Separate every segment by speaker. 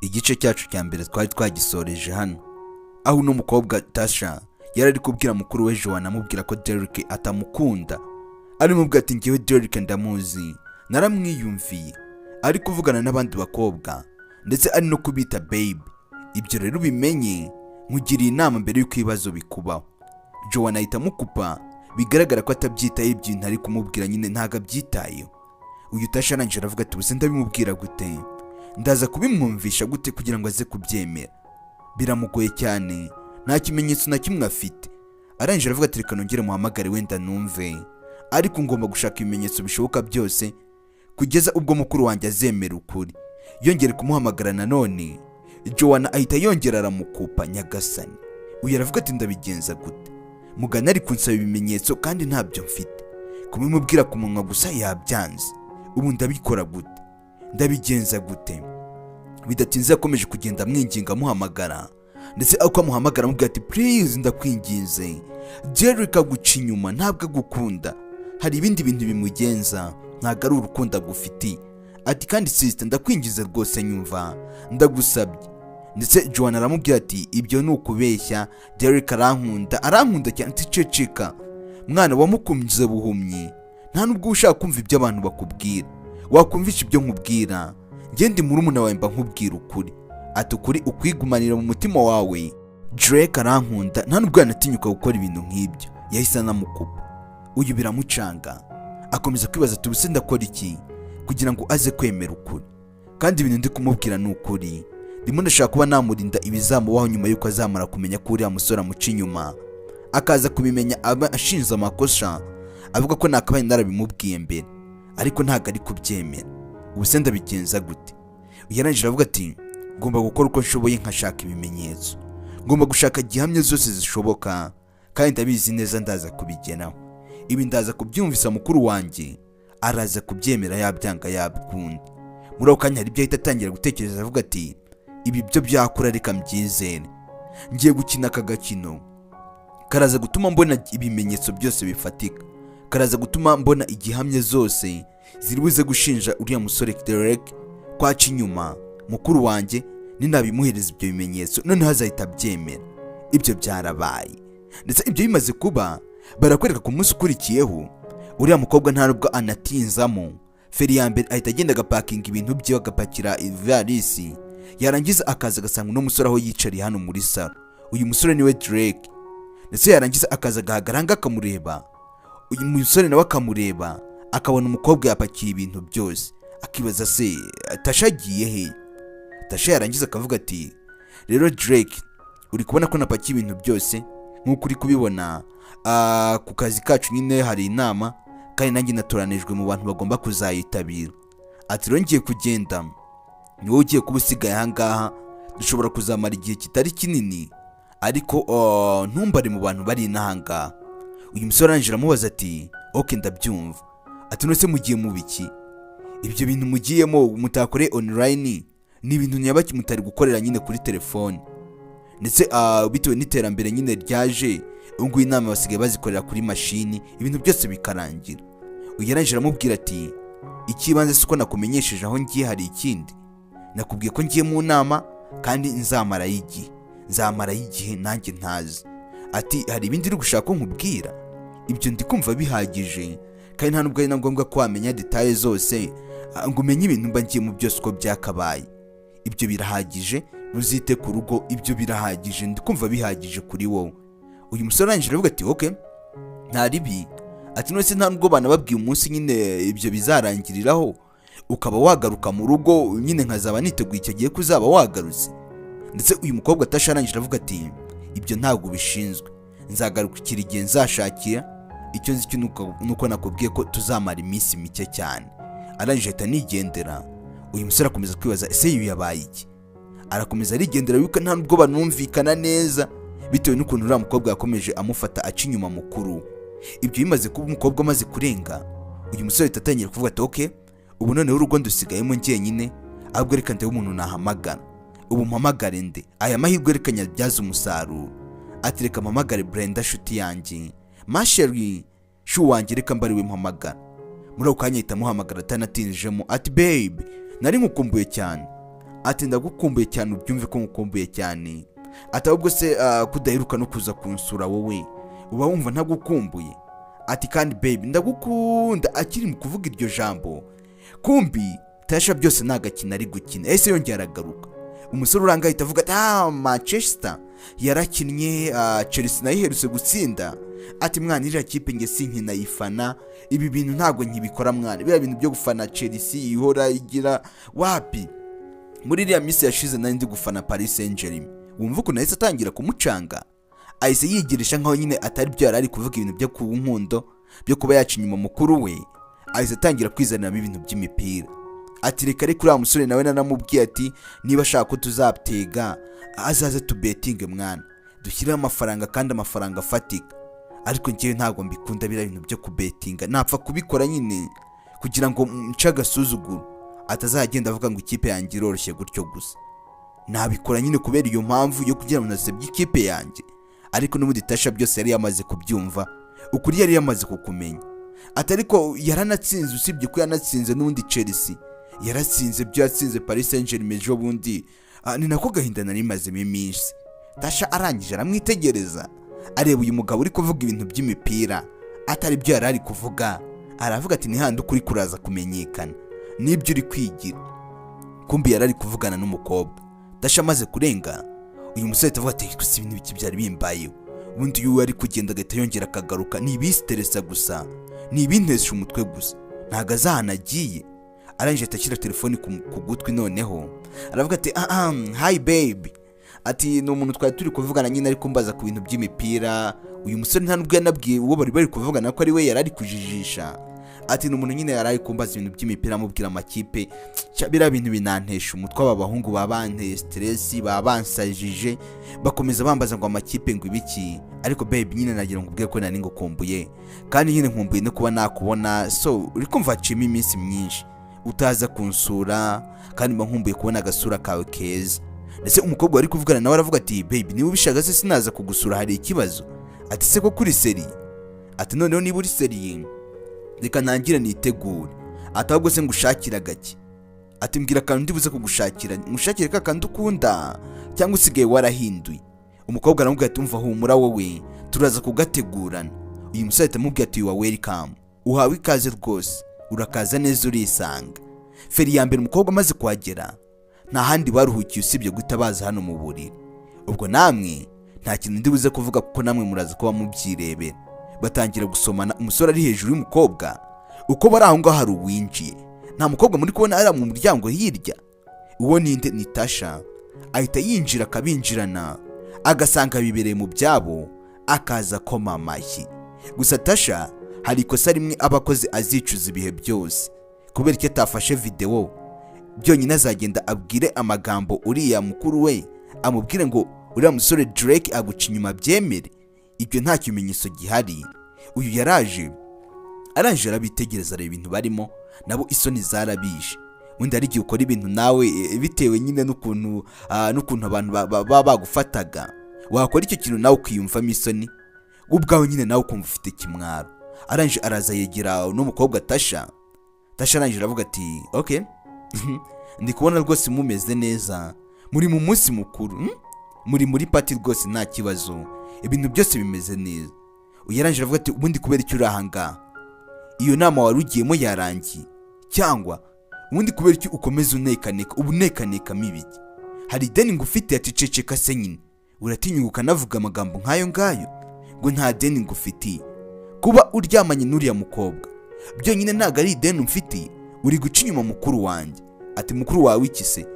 Speaker 1: Igice cyacu cya mbere twari twagisoreje hano aho uno mukobwa Tasha yari ari kubwira mukuru we Joanna amubwira ko Derek atamukunda. Ari mubwira ati ngewe Derek ndamuzi, naramwiyumviye, ari kuvugana n'abandi bakobwa ndetse ari no kubita babe. Ibyo rero bimenye, nkugiriye inama mbere y'uko ibibazo bikubaho. Joanna ahita amukupa, bigaragara ko atabyitaye ibintu ari kumubwira nyine ntago abyitayeho. Uyu Tasha arangije aravuga ati ubuse ndabimubwira gute, ndaza kubimwumvisha gute kugira ngo aze kubyemera. Biramugoye cyane, nta kimenyetso na kimwe afite. Arangije aravuga ati reka nongere muhamagare wenda numve, ariko ngomba gushaka ibimenyetso bishoboka byose kugeza ubwo mukuru wanjye azemera ukuri. Yongere kumuhamagara nanone, Joanna ahita yongera aramukupa. Nyagasani, uyu aravuga ati ndabigenza gute, mugana ari kunsaba ibimenyetso kandi ntabyo mfite, kumubwira ku munwa gusa yabyanze. Ubu ndabikora gute, ndabigenza gute? Bidatinze yakomeje kugenda amwinginga amuhamagara, ndetse uko amuhamagara amubwira ati please ndakwinginze, Derek aguca inyuma, ntabwo agukunda, hari ibindi bintu bimugenza, ntabwo ari urukundo agufitiye. Ati kandi sister ndakwingize rwose nyumva, ndagusabye. Ndetse Joanna aramubwira ati ibyo ni ukubeshya, Derek arankunda cyane. Ticeceka mwana wamukumyize buhumyi, nta nubwo ushaka kumva ibyo abantu bakubwira, wakumvisha ibyo nkubwira. Njye ndi murumuna wawe mba nkubwira ukuri. Ati ukuri ukwigumanira mu mutima wawe, Derek arankunda, nta nubwo yanatinyuka gukora ibintu nk'ibyo. Yahise anamukupa. Uyu biramucanga, akomeza kwibaza ati ubuse ndakora iki kugira ngo aze kwemera ukuri, kandi ibintu ndi kumubwira ni ukuri. Ndimo ndashaka kuba namurinda ibizamubaho nyuma y'uko azamara kumenya ko uriya musore amuca inyuma, akaza kubimenya aba ashinze amakosa, avuga ko nakabaye narabimubwiye mbere, ariko ntago ari kubyemera. Ubuse ndabigenza gute? Yarangije aravuga ati ngomba gukora uko nshoboye, nkashaka ibimenyetso, ngomba gushaka gihamya zose zishoboka, kandi ndabizi neza ndaza kubigeraho. Ibi ndaza kubyumvisa mukuru wanjye, araza kubyemera yabyanga yabikunda. Muri ako kanya hari ibyo ahita atangira gutekereza, avuga ati ibi byo byakura reka mbyizere, ngiye gukina aka gakino, karaza gutuma mbona ibimenyetso byose bifatika, karaza gutuma mbona igihamya zose ziribuze gushinja uriya musore Derek kwaca inyuma mukuru wanjye. Ninabimuhereza ibyo bimenyetso none hazahita abyemera. Ibyo byarabaye, ndetse ibyo bimaze kuba barakwereka ku munsi ukurikiyeho uriya mukobwa nta nubwo anatinzamo. Feri ya mbere ahita agenda agapakinga ibintu bye, agapakira ivarisi, yarangiza akaza agasanga uno musore aho yicariye hano muri salo. Uyu musore niwe Derek, ndetse yarangiza akaza agahagaranga akamureba. Uyu musore nawe akamureba, akabona umukobwa yapakiye ibintu byose, akibaza se Tasha agiye he? Tasha yarangiza akavuga ati rero Derek, uri kubona ko napakiye ibintu byose nk'uko uri kubibona, ku kazi kacu nyine hari inama, kandi nanjye naturanijwe mu bantu bagomba kuzayitabira. Ati rero ngiye kugenda, ni wowe ugiye kuba usigaye ahangaha, dushobora kuzamara igihe kitari kinini, ariko ntumbare mu bantu bari inahangaha. Uyu musore arangije aramubaza ati ok ndabyumva. Ati none se mugiye mu biki? Ibyo bintu mugiyemo mutakore online, ni ibintu nyabaki mutari gukorera nyine kuri telefone, ndetse bitewe n'iterambere nyine ryaje, ubwo inama basigaye bazikorera kuri mashini, ibintu byose bikarangira. Uyu yarangije aramubwira ati ikibanze siko nakumenyesheje aho ngiye, hari ikindi nakubwiye ko ngiye mu nama kandi nzamarayo igihe nanjye ntazi. Ati hari ibindi uri gushaka ko nkubwira? Ibyo ndi kumva bihagije, kandi nta nubwo ari na ngombwa ko wamenya detaye zose ngo umenye ibintu mba ngiye mu byose uko byakabaye. Ibyo birahagije, ntuzite ku rugo, ibyo birahagije, ndi kumva bihagije kuri wowe. Uyu musore arangije aravuga ati ok nta ribi. Ati none se nta nubwo banababwiye umunsi nyine ibyo bizarangiriraho, ukaba wagaruka mu rugo nyine nkazaba niteguye icyo gihe kuzaba wagarutse? Ndetse uyu mukobwa Tasha arangije aravuga ati ibyo ntabwo bishinzwe, nzagarukira igihe nzashakira, icyo nzi cyo nuko nakubwiye ko tuzamara iminsi mike cyane. Arangije ahita nigendera. Uyu musore akomeza kwibaza ese ibi yabaye iki? Arakomeza arigendera, yuko nta nubwo banumvikana neza, bitewe n'ukuntu uriya mukobwa yakomeje amufata aca inyuma mukuru. Ibyo bimaze kuba umukobwa amaze kurenga, uyu musore ahita atangira kuvuga ati ok ubu noneho urugo ndusigayemo njyenyine, ahubwo reka ndebe umuntu nahamagara. Ubu mpamagare nde? Aya mahirwe reka nyabyaze umusaruro. Ati reka mpamagare Brenda shuti yanjye, Masheri shu wanjye, reka mbariwe mpamagara. Muri ako kanya ahita amuhamagara atanatinjemo ati babe nari nkukumbuye cyane. ati ndagukumbuye cyane ubyumve ko ngukumbuye cyane, ati ahubwo se kudaheruka no kuza kunsura wowe uba wumva ntagukumbuye, ati kandi baby ndagukunda. Akiri mu kuvuga iryo jambo kumbi Tasha byose nagakina ari gukina, ese yongera aragaruka. Umusore uranga ahita avuga ati Manchester yarakinnye, Chelsea nayo iherutse gutsinda, ati mwana iriya kipe nge sinkina yifana, ibi bintu ntabwo nkibikora mwana, biriya bintu byo gufana Chelsea ihora igira wapi. Muri iriya minsi yashize nari ndi gufana Paris Saint-Germain, wumva ukuntu ahise atangira kumucanga, ahise yigirisha nkaho nyine atari byo yarari kuvuga ibintu byo ku nkundo byo kuba yaca inyuma mukuru we, ahise atangira kwizaniramo ibintu by'imipira. Ati reka reka uriya musore nawe naramubwiye ati niba ashaka ko tuzatega azaze tubetinge mwana, dushyireho amafaranga kandi amafaranga afatika, ariko njyewe ntabwo mbikunda biriya bintu byo kubetinga, napfa kubikora nyine kugira ngo nce agasuzuguro atazagenda avuga ngo ikipe yanjye iroroshye gutyo gusa. Nabikora nyine kubera iyo mpamvu yo kugira ngo nasebye ikipe yanjye, ariko n'ubundi Tasha byose yari yamaze kubyumva, ukuri yari yamaze kukumenya. Ati ariko yaranatsinze, usibye ko yanatsinze n'ubundi Chelsea yaratsinze, byo yatsinze Paris Saint-Germain ejo bundi, ni nako gahinda nari mazemo iminsi. Tasha arangije aramwitegereza, areba uyu mugabo uri kuvuga ibintu by'imipira atari byo yari ari kuvuga, aravuga ati ni handi ukuri kuraza kumenyekana n'ibyo uri kwigira. Kumbi yari ari kuvugana n'umukobwa. Tasha amaze kurenga, uyu musore avuga ati gusa ibintu biki byari bimbayeho, ubundi uyu ari kugenda agahita yongera akagaruka, ni ibisiteresa gusa, ni ibintesha umutwe gusa, ntago azahanagiye. Arangije atashyira telefoni ku gutwi, noneho aravuga ati hi baby, ati ni umuntu twari turi kuvugana nyine ariko mbaza ku bintu by'imipira. Uyu musore nta nubwo yanabwiye uwo bari kuvugana ko ari we yari ari kujijisha, ati ni umuntu nyine yari ari kumbaza ibintu by'imipira, amubwira amakipe, biriya bintu binantesha umutwe, aba bahungu babanteye stress, babansajije, bakomeza bambaza ngo amakipe ngo ibiki. Ariko baby nyine nagira ngo ubwire ko nari ngukumbuye, kandi nyine nkumbuye no kuba nakubona, so uri kumva haciyemo iminsi myinshi utaza kunsura, kandi mba nkumbuye kubona agasura kawe keza. Ndetse umukobwa wari kuvugana nawe aravuga ati baby niba ubishaka se sinaza kugusura, hari ikibazo? Ati se ko kuri seri? Ati noneho niba uri seri reka ntangire nitegure. Ati ahubwo se ngushakira gake? Ati mbwira akantu ndibuze kugushakira, ngushakire ka kandi ukunda cyangwa usigaye warahinduye? Umukobwa aramubwira ati umva humura wowe turaza kugategurana. Uyu musore atamubwira ati you are welcome, uhawe ikaze rwose, urakaza neza urisanga. Feri ya mbere umukobwa amaze kuhagera nta handi baruhukiye usibye gutabaza hano mu buriri. Ubwo namwe nta kintu ndibuze kuvuga kuko namwe muraza kuba mubyirebera. Batangira gusomana, umusore ari hejuru y'umukobwa, uko bari aho ngaho hari uwinjiye. Nta mukobwa muri kubona ari mu muryango hirya, uwo ninde? Ni Tasha. Ahita yinjira akabinjirana, agasanga bibereye mu byabo, akaza koma amashyi. Gusa Tasha hari ikosa rimwe abakoze azicuza ibihe byose, kubera icyo atafashe video byonyine azagenda abwire amagambo uriya mukuru we, amubwire ngo uriya musore Drake aguca inyuma byemere. Ibyo nta kimenyetso gihari. Uyu yaraje aranje arabitegereza, areba ibintu barimo, nabo isoni zarabishe. Wenda ari gihe ukora ibintu nawe bitewe nyine n'ukuntu abantu baba bagufataga, wakora icyo kintu nawe ukiyumvamo isoni, ubwawe nyine nawe ukumva ufite kimwaro. Aranje araza yegera n'umukobwa Tasha. Tasha aranje aravuga ati okay ndi kubona rwose mumeze neza, muri mu munsi mukuru, muri muri party rwose nta kibazo, ibintu byose bimeze neza. Uyaranje aravuga ati ubundi kubera icyo urahanga, iyo nama warugiyemo yarangiye, cyangwa ubundi kubera icyo ukomeza unekaneka mibiki? Hari deni ngufite? Ati ceceka se nyine, uratinyuka navuga amagambo nkayo ngayo ngo nta deni ngufite. Kuba uryamanye n'uriya mukobwa byonyine ntago ari deni mfite, uri guca inyuma mukuru wanjye. Ati mukuru wawe iki se?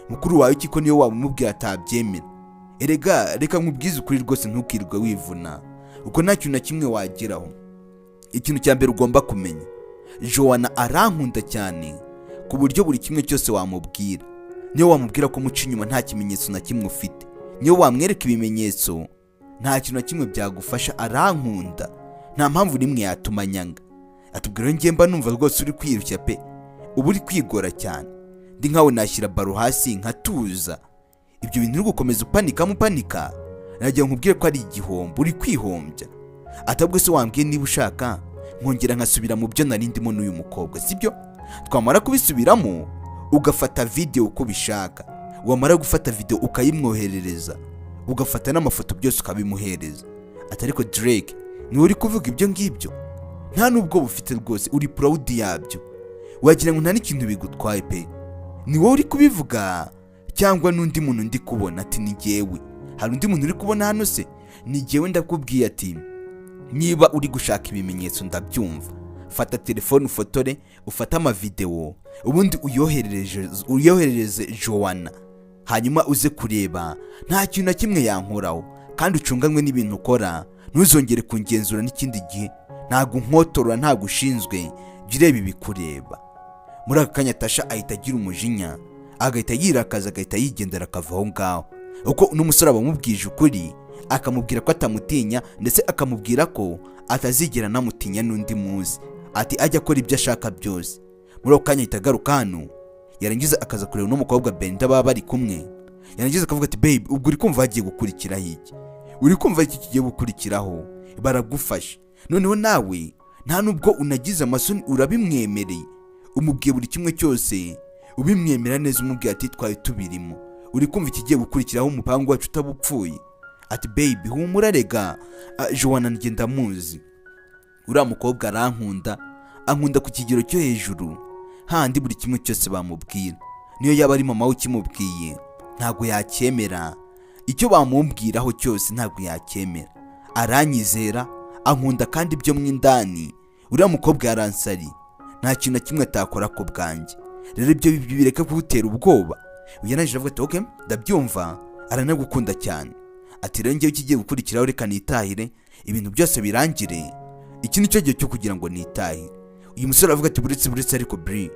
Speaker 1: Mukuru wawe iki ko niyo wamubwira atabyemera? Erega reka nkubwize ukuri rwose, ntukirwe wivuna uko nta kintu na kimwe wageraho. Ikintu cya mbere ugomba kumenya, Joanna arankunda cyane ku buryo buri kimwe cyose wamubwira, niyo wamubwira ko muca inyuma nta kimenyetso na kimwe ufite, niyo wamwereka ibimenyetso nta kintu na kimwe byagufasha. Arankunda, nta mpamvu nimwe yatuma nyanga. Atubwira ngiye mba numva rwose uri kwirushya pe, ubu uri kwigora cyane, ndi nkawe nashyira baro hasi nkatuza. Ibyo bintu uri gukomeza upanika, nagiye nkubwire ko ari igihombo, uri kwihombya. Atabwo se wambwiye niba ushaka nkongera nkasubira mu byo nari ndimo n'uyu mukobwa, sibyo? Twamara kubisubiramo ugafata video uko bishaka, wamara gufata video ukayimwoherereza ugafata n'amafoto byose ukabimuhereza. Ati ariko Drake niwe uri kuvuga ibyo ngibyo, nta nubwo bufite rwose, uri proud yabyo, wagira ngo nta n'ikintu bigutwaye pe, ni wowe uri kubivuga cyangwa n'undi muntu ndi kubona? Ati ni jyewe. Hari undi muntu uri kubona hano se? Ni jyewe ndakubwiye. Ati niba uri gushaka ibimenyetso ndabyumva, fata telefone ufotore, ufata amavideo, ubundi uyoherereze Joanna, hanyuma uze kureba nta kintu na kimwe yankoraho, kandi ucunganywe n'ibintu ukora, ntuzongere kungenzura n'ikindi gihe, ntago nkotorora, ntago ushinzwe, jya ureba ibikureba. Muri aka kanya Tasha ahita agira umujinya, agahita yirakaza, agahita yigendera akava aho ngaho, uko n'umusore abamubwije ukuri, akamubwira ko atamutinya, ndetse akamubwira ko atazigera namutinya n'undi muzi, ati ajya akora ibyo ashaka byose. Muri ako kanya ahita agaruka hano, yarangiza akaza kureba n'umukobwa Benda baba bari kumwe, yarangiza akavuga ati babe, ubwo uri kumva hagiye gukurikiraho iki? Uri kumva iki kigiye gukurikiraho? Baragufasha noneho nawe nta nubwo unagize amasoni, urabimwemereye, umubwiye buri kimwe cyose, ubimwemera neza, umubwiye ati twaye tubirimo, uri kumva ikigiye gukurikiraho, umupango wacu utabupfuye. Ati baby humura, rega Joanna njye ndamuzi, uriya mukobwa arankunda, ankunda ku kigero cyo hejuru, handi buri kimwe cyose bamubwira, niyo yaba ari mama we ukimubwiye ntago yacyemera, icyo bamubwiraho cyose ntago yacyemera, aranyizera, ankunda kandi byo mwindani, uriya mukobwa yaransari, nta kintu na kimwe atakora ku bwanjye, rero ibyo bireke kugutera ubwoba. Uyanajije avuga ati okay ndabyumva, aranagukunda cyane. Ati rero ngewe kigiye gukurikiraho reka nitahire, ibintu byose birangire, iki nicyo gihe cyo kugira ngo nitahire. Uyu musore avuga ati buretse ariko Bri,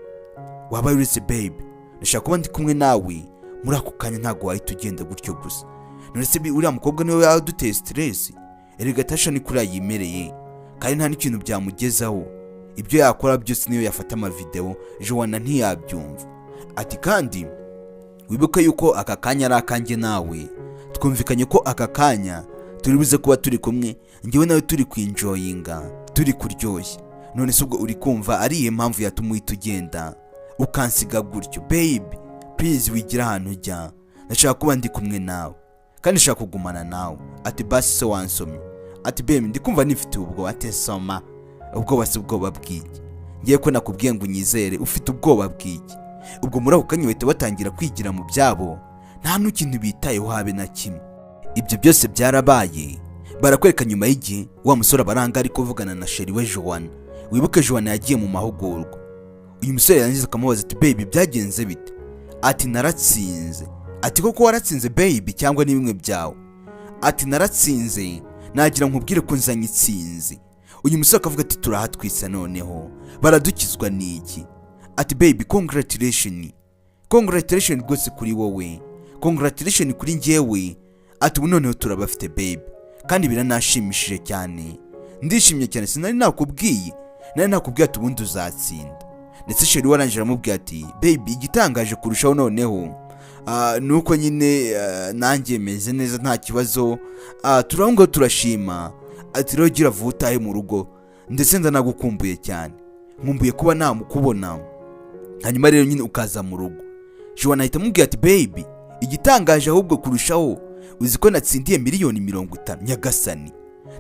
Speaker 1: wabaye uretse babe, ndashaka kuba ndi kumwe nawe muri ako kanya, ntago wahita ugenda gutyo gusa. None se uriya mukobwa niwe yaduteye stress? Erega Tasha ni kuri yimereye, kandi nta n'ikintu byamugezaho, ibyo yakora byose niyo yafata amavideo, Joanna ntiyabyumva. Ati kandi wibuke yuko aka kanya ari akanjye nawe, twumvikanye ko aka kanya turi buze kuba turi kumwe, ngewe nawe turi kwinjoyinga, turi kuryoshya. None se ubwo uri kumva ari iyo mpamvu yatuma uhita ugenda ukansiga gutyo? Babe please wigira ahantu ujya, ndashaka kuba ndi kumwe nawe kandi ndashaka kugumana nawe. Ati basi se wansomye? Ati babe ndi kumva nifite ubwo. Ati soma, ubwoba se ubwoba bw'iki? Ngiye ko nakubwiye ngo unyizere, ufite ubwoba bw'iki? Ubwo muri ako kanya bahita batangira kwigira mu byabo, nta n'ikintu bitayeho habe na kimwe. Ibyo byose byarabaye, barakwereka nyuma y'igihe wa musore abaranga ari kuvugana na sheri we Joanna. Wibuke Joanna yagiye mu mahugurwa, uyu musore yarangiza akamubaza ati baby byagenze bite? Ati naratsinze. Ati koko waratsinze baby cyangwa ni bimwe byawe? Ati naratsinze, nagira nkubwire ko nzanye itsinzi. Uyu musore akavuga ati turahatwisa noneho, baradukizwa n'iki? Ati baby congratulation rwose kuri wowe, congratulation kuri njyewe. Ati ubu noneho turabafite baby, kandi biranashimishije cyane, ndishimye cyane, sinari nakubwiye ati ubundi uzatsinda. Ndetse sheri warangije aramubwira ati baby igitangaje kurushaho noneho nuko nyine nanjye meze neza nta kibazo, turahunga turashima. Ati rero gira vuba utahe mu rugo, ndetse ndanagukumbuye cyane, nkumbuye kuba namukubona, hanyuma rero nyine ukaza mu rugo. Joanna ahita amubwira ati baby igitangaje ahubwo kurushaho, uzi ko natsindiye miliyoni 50. Nyagasani,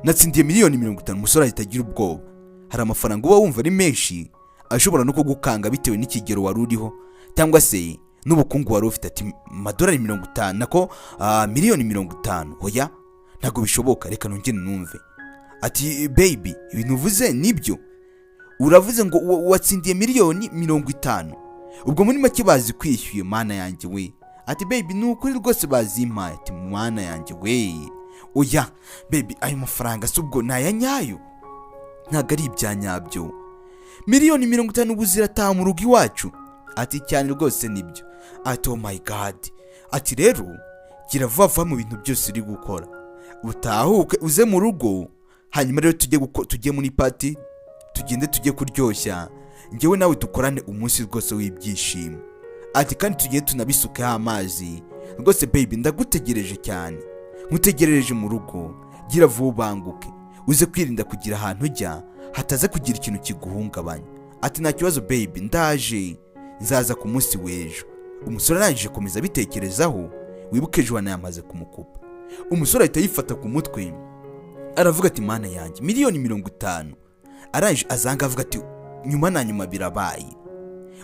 Speaker 1: natsindiye miliyoni 50. Umusore ahita agira ubwoba, hari amafaranga uba wumva ari menshi, ashobora no kugukanga bitewe n'ikigero wari uriho cyangwa se n'ubukungu wari ufite. Ati amadolari 50 nako miliyoni 50? Hoya ntago bishoboka, reka nongere numve. Ati baby ibintu uvuze nibyo? Uravuze ngo watsindiye miliyoni 50? Ubwo muri make bazi kwishyuye? Mana yanjye we. Ati baby nukuri rwose bazimpaye. Ati mana yanjye we, oya baby ayo mafaranga se ubwo naya nyayo? Ntago ari ibyanyabyo, miliyoni 50 ubu zirataha mu rugo iwacu? Ati cyane rwose nibyo. Ati oh my god. Ati rero gira vuba mu bintu byose uri gukora, utahuke uze mu rugo, hanyuma rero tujye muri party, tugende tujye kuryoshya, ngewe nawe dukorane umunsi rwose w'ibyishimo. Ati kandi tugende tunabisukeho amazi rwose baby, ndagutegereje cyane, nkutegerereje mu rugo, gira vuba ubanguke, uze kwirinda kugira ahantu ujya hataza kugira ikintu kiguhungabanya. Ati nta kibazo baby, ndaje, nzaza ku munsi w'ejo. Umusore arangije komeza bitekerezaho, wibuke Joanna yamaze kumukupa. Umusore ahita yifata ku mutwe aravuga ati mana yanjye, miliyoni 50. Arangije azanga avuga ati nyuma na nyuma birabaye,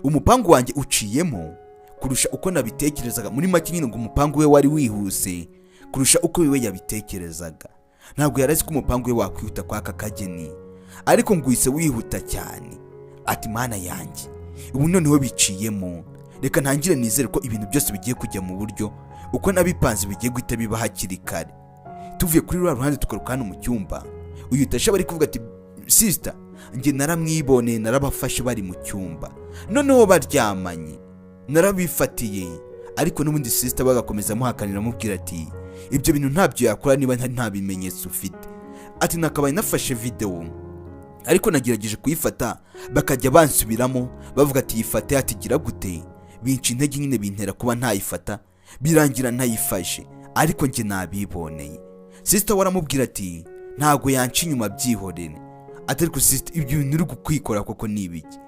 Speaker 1: umupangu wanjye uciyemo kurusha uko nabitekerezaga. Muri make nyine ngo umupangu we wari wihuse kurusha uko we yabitekerezaga. Ntabwo yarazi ko umupangu we wakwihuta kwa aka kageni, ariko ngo uhise wihuta cyane. Ati mana yanjye, ubu noneho biciyemo, reka ntangire nizere ko ibintu byose bigiye kujya mu buryo uko nabipanze bigiye guhita biba hakiri kare. Tuvuye kuri rwa ruhande tugaruka hano mu cyumba, uyu Tasha bari kuvuga ati sister, njye naramwiboneye, narabafashe bari mu cyumba, noneho baryamanye, narabifatiye. Ariko n'ubundi sister bagakomeza muhakanira mubwira ati ibyo bintu ntabyo yakora niba nta bimenyetso ufite. Ati nakabaye nafashe video, ariko nagerageje kuyifata bakajya bansubiramo bavuga ati yifate, ati gira gute, binci intege nyine bintera kuba ntayifata, birangira ntayifashe, ariko njye nabiboneye. Sister waramubwira ati ntago yanca inyuma, byihorere. Ati ariko sister, ibyo bintu uri gukwikora koko ni ibiki?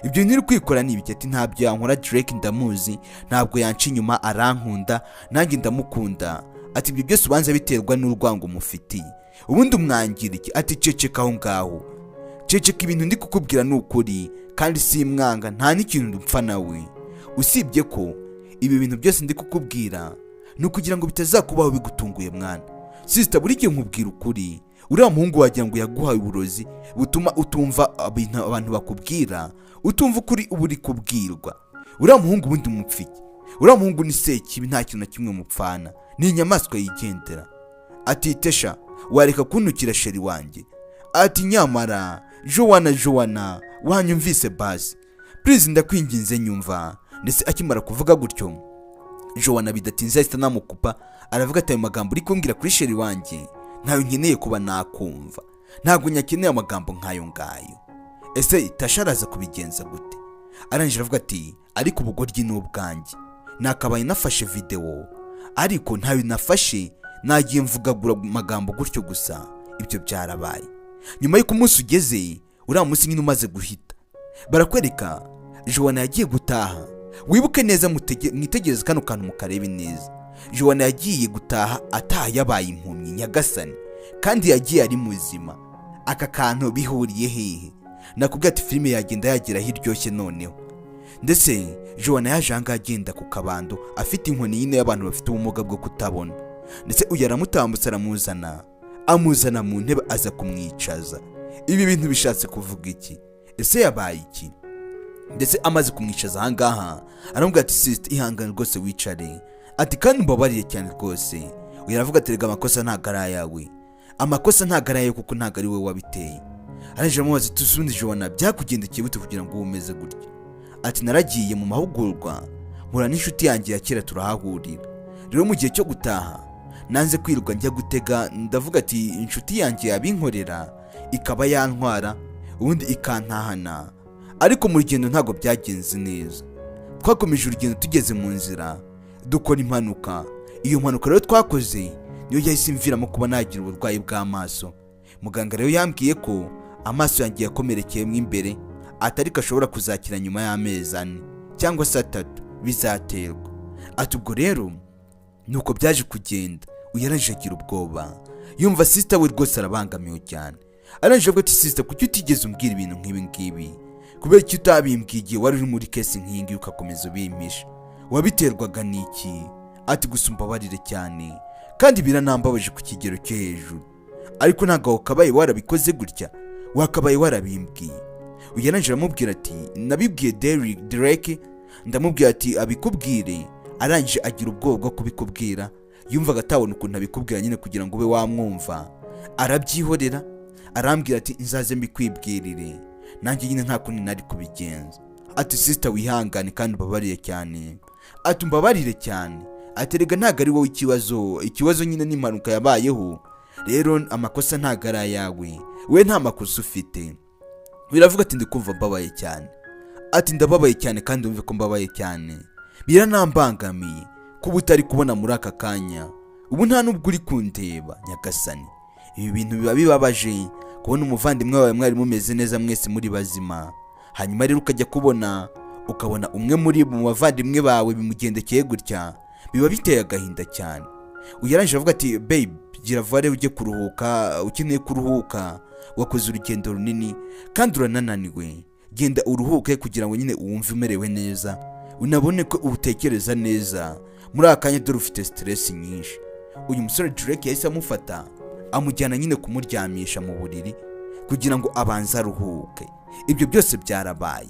Speaker 1: Ibyo bintu uri kwikora ni ibiki? Ati ntabyo yankora, Drake ndamuzi, ntabwo yanca inyuma, arankunda, nanjye ndamukunda. Ati ibyo byose ubanza biterwa n'urwango mufitiye, ubundi umwangira iki? Ati ceceka aho ngaho, ceceka, ibintu ndi kukubwira ni ukuri kandi si mwanga, nta n'ikintu ndupfa nawe, usibye ko ibi bintu byose ndi kukubwira ni ukugira ngo bitazakubaho bigutunguye mwana. Sister, buri gihe nkubwira ukuri, uriya muhungu wagira ngo yaguhaye uburozi butuma utumva abantu bakubwira, utumva ukuri uba uri kubwirwa. Uriya muhungu ubundi mupfiki, uriya muhungu ni sekibi, nta kintu na kimwe mupfana, ni inyamaswa yigendera. Ati Tasha, wareka kuntukira sheri wanjye. Ati nyamara Joanna wanyumvise basi, please ndakwinginze nyumva. Ndetse akimara kuvuga gutyo, Joanna bidatinze ahita namukupa, aravuga ati ayo magambo uri kumbwira kuri sheri wanjye ntayo nkeneye kuba nakumva, ntabwo nyakeneye amagambo nk'ayo ngayo. Ese Tasha araza kubigenza gute? Arangije aravuga ati ariko ubugoryi ni ubwanjye, nakabaye nafashe video, ariko ntayo nafashe, nagiye mvugagura amagambo gutyo gusa, ibyo byarabaye. Nyuma y'uko umunsi ugeze, uriya munsi nyine umaze guhita, barakwereka Joanna yagiye gutaha. Wibuke neza, mwitegereze kano kantu mukarebe neza. Joanna yagiye gutaha ataha yabaye impumyi nyagasani, kandi yagiye ari muzima. Aka kantu bihuriye hehe? Nakubwiye ati filime yagenda yagira hiryoshye noneho. Ndetse Joanna yaje anga agenda ku kabando afite inkoni yine y'abantu bafite ubumuga bwo kutabona. Ndetse uyu aramutambutsa amuzana mu ntebe aza kumwicaza. Ibi bintu bishatse kuvuga iki? Ese yabaye iki? Ndetse amaze kumwicaza ahangaha aramubwira ati sister, ihangane rwose wicare. Ati kandi mbabarire cyane rwose. Uyu aravuga ati rega amakosa ntago ari ayawe, amakosa ntago ari ayawe kuko ntago ari wowe wabiteye. Arangije amubaza ati usundi Joanna, byakugendekeye bute kugira ngo umeze gutya? Ati naragiye mu mahugurwa mpura n'inshuti yanjye ya kera turahahurira, rero mu gihe cyo gutaha nanze kwirirwa njya gutega, ndavuga ati inshuti yanjye yabinkorera ikaba yantwara ubundi ikantahana. Ariko mu rugendo ntago byagenze neza, twakomeje urugendo, tugeze mu nzira dukora impanuka. Iyo mpanuka rero twakoze niyo yahise imviramo kuba nagira uburwayi bw'amaso. Muganga rero yambwiye ko amaso yanjye yakomerekeyemo imbere, atari ko ashobora kuzakira nyuma y'amezi 4 cyangwa se 3, bizaterwa. Ati ubwo rero nuko byaje kugenda. Uyarangije agira ubwoba, yumva sister we rwose arabangamiwe cyane. Arangije avuga ati sister, kuki utigeze umbwira ibintu nk'ibi ngibi? Kubera iki utabimbwiye igihe wari uri muri kesi nk'iyi ngiyi ukakomeza ubimpisha? Wabiterwaga n'iki? Ati gusa umbabarire cyane, kandi biranambabaje ku kigero cyo hejuru, ariko ntabwo wakabaye warabikoze gutya, wakabaye warabimbwiye. Uyananjira amubwira ati nabibwiye Drake, ndamubwira ati abikubwire. Arangije agira ubwoba bwo kubikubwira, yumvaga atabona ukuntu abikubwira nyine kugira ngo ube wamwumva. Arabyihorera, arambwira ati nzaze mbikwibwirire, nanjye nyine nta kundi nari kubigenza. Ati sister wihangane kandi ubabarire cyane. Ati mbabarire cyane. Ati rega ntago ari wowe ikibazo nyine n'impanuka yabayeho, rero amakosa ntago ari ayawe, we nta makosa ufite. Biravuga ati ndikumva mbabaye cyane. Ati ndababaye cyane kandi umve ko mbabaye cyane, biranambangamiye kuba utari kubona muri aka kanya, ubu nta nubwo uri kundeba nyagasani. Ibi bintu biba bibabaje kubona umuvandimwe wawe mwari mumeze neza mwese muri bazima, hanyuma rero ukajya kubona ukabona umwe muri mu bavandimwe bawe bimugendekeye gutya, biba biteye agahinda cyane. Uyarangije avuga ati babe, gira vare ujye kuruhuka, ukeneye kuruhuka, wakoze urugendo runini kandi uranananiwe, genda uruhuke kugira ngo nyine uwumve umerewe neza, unabone ko utekereza neza, muri akanya dore ufite stress nyinshi. Uyu musore Drake yahise amufata amujyana nyine kumuryamisha mu buriri kugira ngo abanze aruhuke. Ibyo byose byarabaye,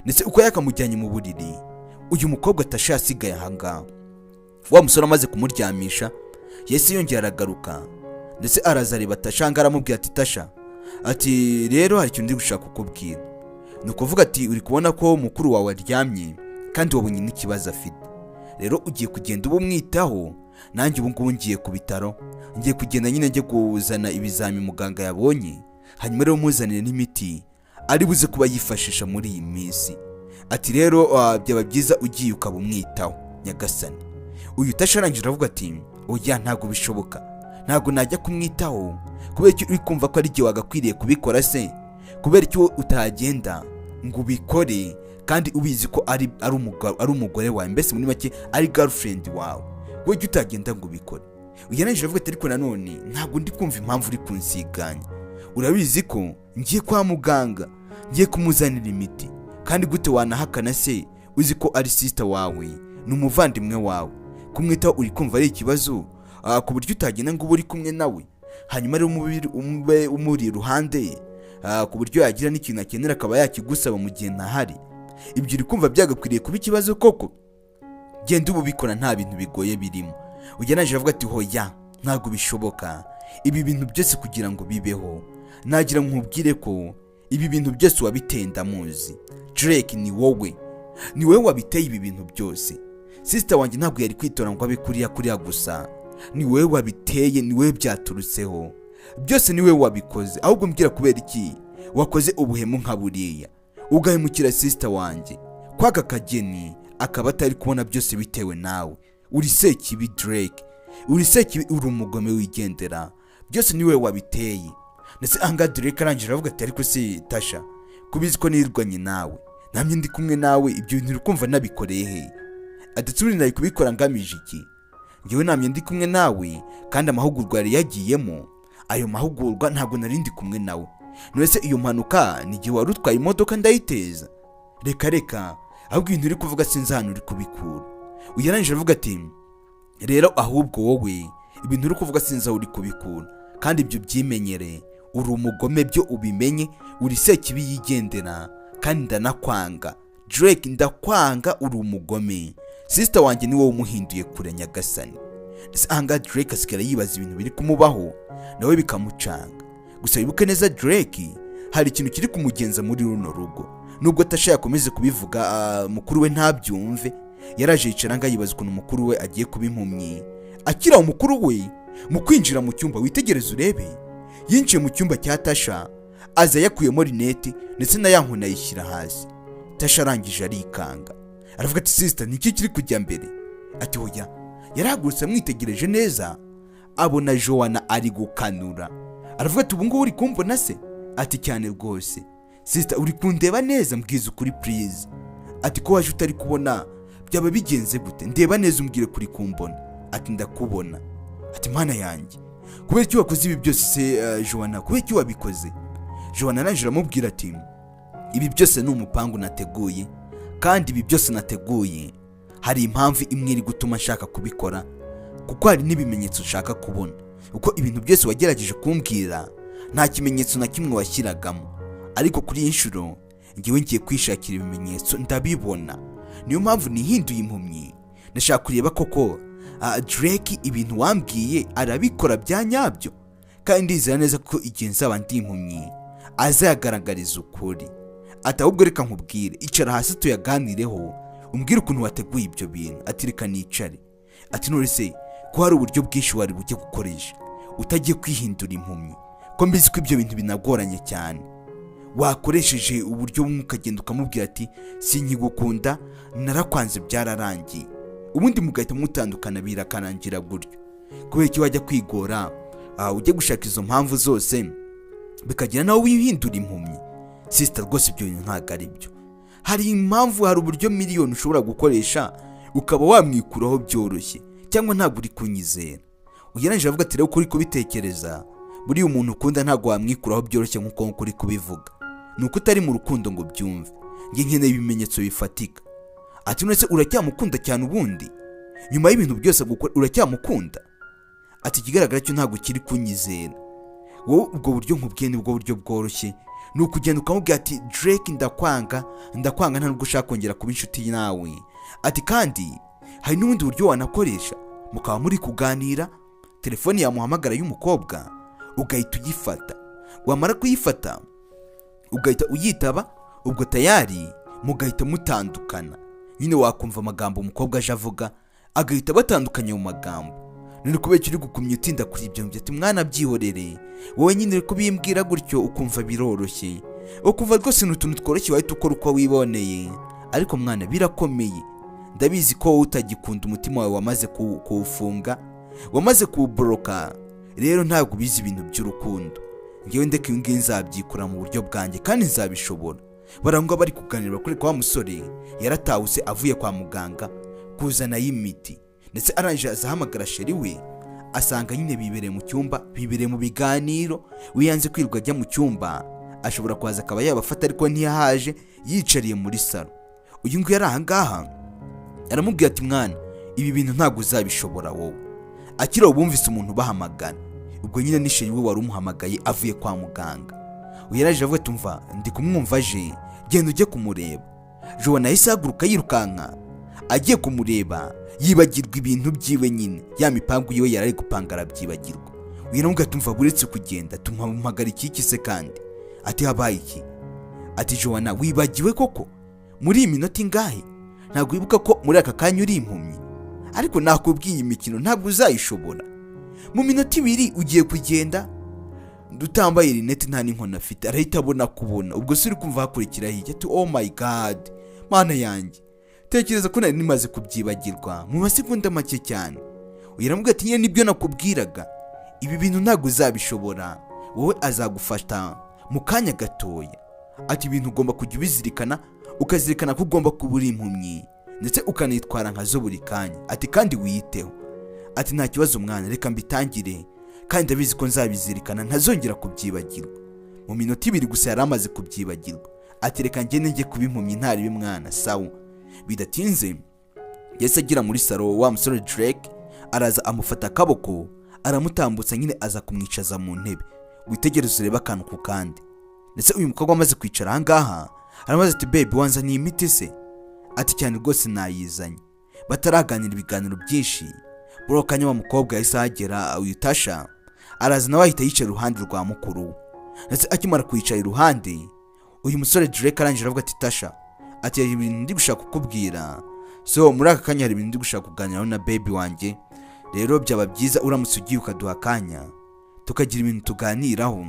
Speaker 1: ndetse uko yakamujyanye mu buriri, uyu mukobwa Tasha yasigaye ahangaha. Wa musore amaze kumuryamisha yahise yongera aragaruka, ndetse araza areba Tasha ngo aramubwira ati Tasha, ati rero hari ikintu ndi gushaka kukubwira. Ni ukuvuga ati uri kubona ko mukuru wawe aryamye kandi wabonye n'ikibazo afite, rero ugiye kugenda ubumwitaho, nanjye ubu ngubu ngiye ku bitaro, ngiye kugenda nyine njye kuzana ibizami muganga yabonye, hanyuma rero muzanire n'imiti ari buze kuba yifashisha muri iyi minsi. Ati rero byaba byiza ugiye ukabumwitaho nyagasani. Uyu Tasha arangije aravuga ati oya, ntabwo bishoboka, ntabwo najya kumwitaho kubera icyo uri kumva ko ari igihe wagakwiriye kubikora se, kubera icyo utagenda ngo ubikore kandi ubizi ko ari umugore wawe, mbese muri make ari girlfriend wawe, wowe icyo utagenda ngo ubikore. Uyanangije avuga ati ariko nanone ntabwo ndi kumva impamvu uri kunsiganya, urabizi ko ngiye kwa muganga, ngiye kumuzanira imiti, kandi gute wanahakana se, uzi ko ari sister wawe, ni umuvandimwe wawe, kumwitaho uri kumva ari ikibazo ku buryo utagenda ngo ube uri kumwe nawe, hanyuma rero umuri iruhande ku buryo yagira n'ikintu akenera akaba yakigusaba mu gihe ntahari. Ibyo uri kumva byagakwiriye kuba ikibazo koko? Genda ubikora, nta bintu bigoye birimo. Uyanangije avuga ati hoya, ntabwo bishoboka, ibi bintu byose kugira ngo bibeho, nagira nkubwire ko ibi bintu byose wabitenda muzi. Drake ni wowe wabiteye ibi bintu byose. Sister wanjye ntabwo yari kwitora ngo abe kuriya gusa, ni wowe wabiteye, ni wowe byaturutseho, byose ni wowe wabikoze. Ahubwo mbwira kubera iki wakoze ubuhemu nka buriya, ugahemukira sister wanjye kwaka kageni, akaba atari kubona byose bitewe nawe. Uri sekibi Drake, uri sekibi, uri umugome wigendera, byose ni wowe wabiteye. Ndetse anga Drake arangije avuga ati ariko se Tasha, kubizi ko nirwanye nawe, namye ndi kumwe nawe, ibyo bintu uri kumva nabikoreye he? Adatsuri nari kubikora ngamije iki? Ngewe namye ndi kumwe nawe, kandi amahugurwa yari yagiyemo, ayo mahugurwa ntabwo nari ndi kumwe nawe. Nonese iyo mpanuka ni gihe wari utwaye imodoka ndayiteza? Reka ahubwo ibintu uri kuvuga sinzi ahantu uri kubikura. Uyanangije avuga ati rero ahubwo wowe ibintu uri kuvuga sinzi aho uri kubikura, kandi ibyo byimenyere, uri umugome, byo ubimenye, uri sekibi yigendera, kandi ndanakwanga Drake, ndakwanga, uri umugome. Sister wanjye ni wowe umuhinduye kure nyagasani. Ndetse anga Drake asigara yibaza ibintu biri kumubaho, nawe bikamucanga. Gusa wibuke neza Drake hari ikintu kiri kumugenza muri runo rugo, nubwo Tasha yakomeze kubivuga mukuru we ntabyumve. Yaraje yicara nga yibaza ukuntu mukuru we agiye kuba impumyi. Akira umukuru we mu kwinjira mu cyumba, witegereze urebe, yinjiye mu cyumba cya Tasha, aza yakuyemo rinete ndetse na yankuna yishyira hasi. Tasha arangije arikanga, aravuga ati sister, niki kiri kujya mbere? Ati hoya. Yarahagurutse amwitegereje neza, abona Joanna ari gukanura. Aravuga ati ubu ngubu uri kumbona se? Ati cyane rwose. Sister, uri kundeba neza, mbwiza ukuri please. Ati ko waje utari kubona byaba bigenze gute? Ndeba neza umbwire kuri kumbona. Ati ndakubona. Ati mana yanjye, kubera iki wakoze ibi byose se Joanna, kubera iki wabikoze? Joanna arangije amubwira ati ibi byose ni umupangu nateguye, kandi ibi byose nateguye hari impamvu imwe iri gutuma nshaka kubikora, kuko hari n'ibimenyetso nshaka kubona. Uko ibintu byose wagerageje kumbwira nta kimenyetso na kimwe washyiragamo, ariko kuri iyi nshuro ngewe ngiye kwishakira ibimenyetso ndabibona. Niyo mpamvu nihinduye impumyi, ndashaka kureba koko Drake ibintu wambwiye arabikora bya nyabyo, kandi ndizera neza ko igihe nzaba ndi impumyi azayagaragariza ukuri. Ati ahubwo reka nkubwire, icara hasi tuyaganireho, umbwire ukuntu wateguye ibyo bintu. Ati reka nicare. Ati none se ko hari uburyo bwinshi wari bujye gukoresha utagiye kwihindura impumyi, ko mbizi ko ibyo bintu binagoranye cyane. Wakoresheje uburyo bumwe ukagenda ukamubwira ati sinkigukunda, narakwanze, byararangiye, ubundi mugahita mutandukana birakarangira gutyo. Kubera iki wajya kwigora ujye gushaka izo mpamvu zose bikagira nawe wihindura impumyi? Sister, rwose ibyo bintu ntabwo ari byo. hari impamvu, hari uburyo miliyoni ushobora gukoresha ukaba wamwikuraho byoroshye, cyangwa ntabwo uri kunyizera. Ugereranyije avuga ati rero kuri kubitekereza buriya umuntu ukunda ntabwo wamwikuraho byoroshye nk'uko kuri kubivuga, ni uko utari mu rukundo ngo byumve, njye nkeneye ibimenyetso bifatika. Ati none se uracyamukunda cyane ubundi nyuma y'ibintu byose gukora uracyamukunda? Ati ikigaragara cyo ntabwo kiri kunyizera. Wowe ubwo buryo nkubwiye nibwo buryo bworoshye, ni ukugenda ukamubwira ati Drake ndakwanga nta nubwo ushaka kongera kuba inshuti nawe. Ati kandi hari n'ubundi buryo wanakoresha, mukaba muri kuganira, telefoni yamuhamagara y'umukobwa ugahita uyifata, wamara kuyifata ugahita uyitaba, ubwo tayari mugahita mutandukana. Nyine wakumva amagambo umukobwa aje avuga agahita batandukanye mu magambo. None kubera uri gukumya utinda kuri ibyo ngibyo, ati mwana byihorere wowe nyine kubimbwira gutyo ukumva biroroshye, ukumva rwose n'utuntu tworoshye wahita ukora uko wiboneye. Ariko mwana birakomeye, ndabizi ko wowe utagikunda, umutima wawe wamaze kuwufunga, wamaze kuwuboroka, rero ntabwo ubizi ibintu by'urukundo. Ngewe ndeka ibi ngibi nzabyikora mu buryo bwanjye kandi nzabishobora. Barangwa bari kuganira bakore kwa musore yaratahuse avuye kwa muganga kuzana y'imiti, ndetse arangije azahamagara sheri we, asanga nyine bibereye mu cyumba, bibereye mu biganiro. Wiyanze kwirwa ajya mu cyumba, ashobora kwaza akaba yabafata, ariko ntiyahaje, yicariye muri salo. Uyu nguyu yari ahangaha aramubwira ati mwana ibi bintu ntabwo uzabishobora wowe. Akira bumvise umuntu bahamagana, ubwo nyine ni sheri we wari umuhamagaye avuye kwa muganga. Uyaraje avuga ati umva ndi kumwumva aje, genda ujye kumureba. Joana yahise ahaguruka yirukanka, agiye kumureba yibagirwa ibintu byiwe, nyine ya mipangu yiwe yarari gupanga arabyibagirwa. Uyiramubwira ati umva buretse kugenda tumuhamagara iki se kandi? Ati habaye iki? Ati Joana wibagiwe koko muri iyi minota ingahe? Ntabwo wibuka ko muri aka kanya uri impumyi? Ariko nakubwiye imikino ntabwo uzayishobora. Mu minota 2 ugiye kugenda dutambaye rinete nta n'inkona afite, arahita abona kubona. Ubwo se uri kumva hakurikira hirya ati oh my god mana yanjye, tekereza ko nari nimaze kubyibagirwa mu masegonda make cyane. Uyiramubwira ati nyine nibyo nakubwiraga, ibi bintu ntabwo uzabishobora, wowe azagufata mu kanya gatoya. Ati ibintu ugomba kujya ubizirikana, ukazirikana ko ugomba kuba uri impumyi, ndetse ukanitwara nka zo buri kanya. Ati kandi wiyiteho. Ati nta kibazo mwana, reka mbitangire, kandi ndabizi ko nzabizirikana ntazongera kubyibagirwa. Mu minota 2 gusa yari amaze kubyibagirwa. Ati reka ngende njye kuba impumyi ntari bimwana sawa. Bidatinze yese agira muri salo, wa musore Drake araza amufata akaboko aramutambutsa, nyine aza kumwicaza mu ntebe. Witegereze ureba akantu ku kandi. Ndetse uyu mukobwa amaze kwicara ahangaha aramaze ati baby wanza ni imiti se? Ati cyane rwose nayizanye. Bataraganira ibiganiro byinshi, bro kanya wa mukobwa yahise agera uyu Tasha araza nawe ahita yicara iruhande rwa mukuru. Ndetse akimara kwicara iruhande, uyu musore Drake arangije avuga ati Tasha, ati hari ibintu ndi gushaka kukubwira, so muri aka kanya hari ibintu ndi gushaka kuganiraho na baby wanjye, rero byaba byiza uramutse ugiye ukaduha akanya tukagira ibintu tuganiraho,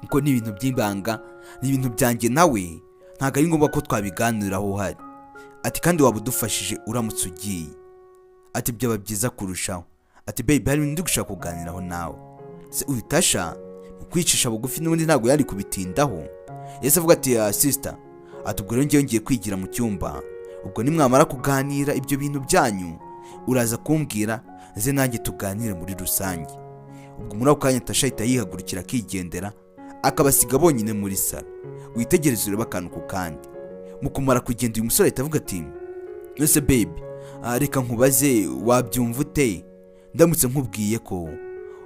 Speaker 1: kuko ni ibintu by'ibanga, ni ibintu byanjye nawe, ntabwo ari ngombwa ko twabiganiraho hari. Ati kandi waba udufashije uramutse ugiye. Ati byaba byiza kurushaho. Ati baby hari ibintu ndi gushaka kuganiraho nawe. Se uyu Tasha mu kwicisha bugufi n'ubundi ntabwo yari kubitindaho, yese avuga ati sister, ati ubwo rero ngiye kwigira mu cyumba, ubwo nimwamara kuganira ibyo bintu byanyu uraza kumbwira ze nanjye tuganire muri rusange. Ubwo muri ako kanya Tasha ahita yihagurukira akigendera, akabasiga bonyine muri salo. Witegereze ureba akantu ku kandi. Mu kumara kugenda uyu musore ahita avuga ati ese baby, reka nkubaze wabyumva ute ndamutse nkubwiye ko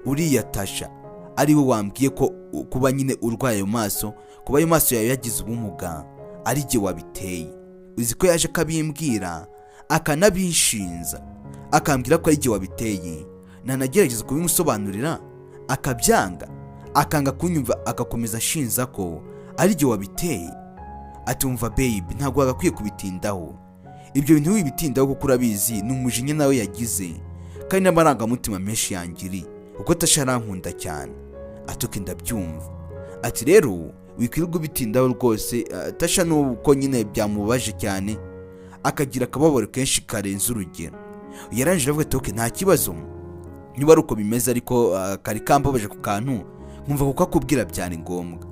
Speaker 1: uriya Tasha ari we wambwiye ko kuba nyine urwaye ayo maso, kuba ayo maso yawe yagize ubumuga ari jye wabiteye? Uzi ko yaje akabimbwira akanabishinza, akambwira ko ari jye wabiteye, nanagerageza kubimusobanurira akabyanga, akanga kunyumva, agakomeza ashinza ko ari jye wabiteye. Ati umva baby ntabwo wagakwiye kubitindaho, ibyo bintu wibitindaho kuko urabizi ni umujinya nawe yagize, kandi n'amarangamutima menshi yangiri kuko Tasha arankunda cyane. Atuke ndabyumva. Ati rero wikwirirwa ubitindaho rwose. Tasha nuko nyine byamubaje cyane, akagira akababaro kenshi karenze urugero. Yarangije avuga ati okay nta kibazo, niba ari uko bimeze, ariko kari kambabaje ku kantu nkumva kuko akubwira byane ngombwa.